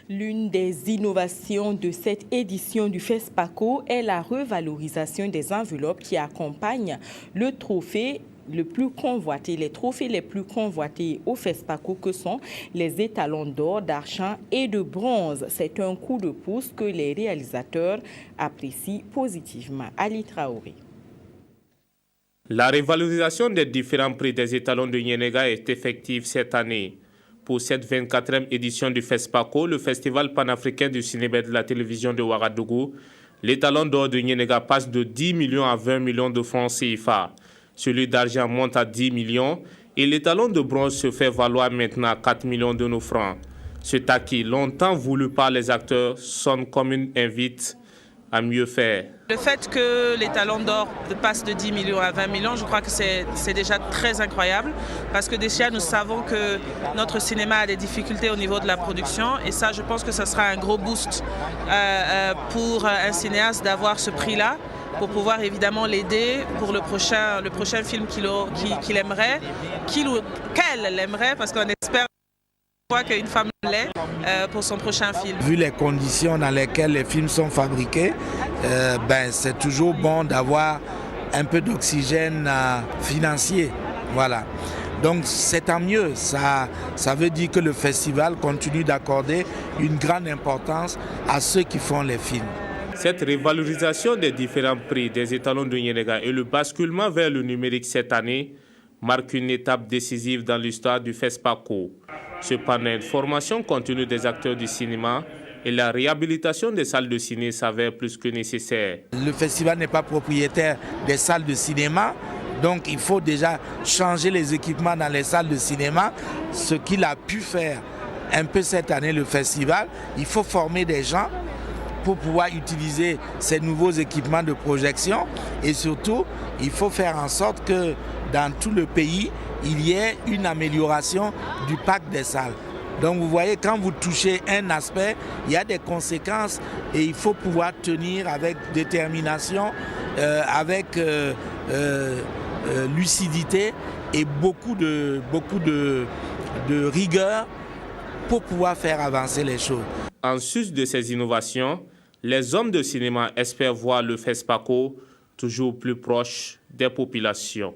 L'une des innovations de cette édition du FESPACO est la revalorisation des enveloppes qui accompagnent le trophée le plus convoité, les trophées les plus convoités au FESPACO que sont les étalons d'or, d'argent et de bronze. C'est un coup de pouce que les réalisateurs apprécient positivement. Ali Traoré. La revalorisation des différents prix des étalons de Nyenega est effective cette année. Pour cette 24e édition du FESPACO, le Festival panafricain du cinéma et de la télévision de Ouagadougou, l'étalon d'or de Nyenega passe de 10 millions à 20 millions de francs CFA. Celui d'argent monte à 10 millions et l'étalon de bronze se fait valoir maintenant à 4 millions de nos francs. Ce acquis, longtemps voulu par les acteurs, sonne comme une invite à mieux faire. Le fait que l'étalon d'or passe de 10 millions à 20 millions, je crois que c'est déjà très incroyable parce que déjà nous savons que notre cinéma a des difficultés au niveau de la production et ça je pense que ça sera un gros boost pour un cinéaste d'avoir ce prix-là pour pouvoir évidemment l'aider pour le prochain film qu'il aimerait, qu'il ou qu'elle l'aimerait parce qu'on espère qu'une femme l'est pour son prochain film. Vu les conditions dans lesquelles les films sont fabriqués, c'est toujours bon d'avoir un peu d'oxygène financier. Voilà. Donc c'est tant mieux, ça veut dire que le festival continue d'accorder une grande importance à ceux qui font les films. Cette revalorisation des différents prix des étalons de Nyenega et le basculement vers le numérique cette année marque une étape décisive dans l'histoire du FESPACO. Cependant, une formation continue des acteurs du cinéma et la réhabilitation des salles de ciné s'avère plus que nécessaire. Le festival n'est pas propriétaire des salles de cinéma, donc il faut déjà changer les équipements dans les salles de cinéma, ce qu'il a pu faire un peu cette année le festival. Il faut former des gens pour pouvoir utiliser ces nouveaux équipements de projection et surtout, il faut faire en sorte que dans tout le pays, il y ait une amélioration du parc des salles. Donc vous voyez, quand vous touchez un aspect, il y a des conséquences et il faut pouvoir tenir avec détermination, avec lucidité et beaucoup de rigueur pour pouvoir faire avancer les choses. En sus de ces innovations, les hommes de cinéma espèrent voir le FESPACO toujours plus proche des populations.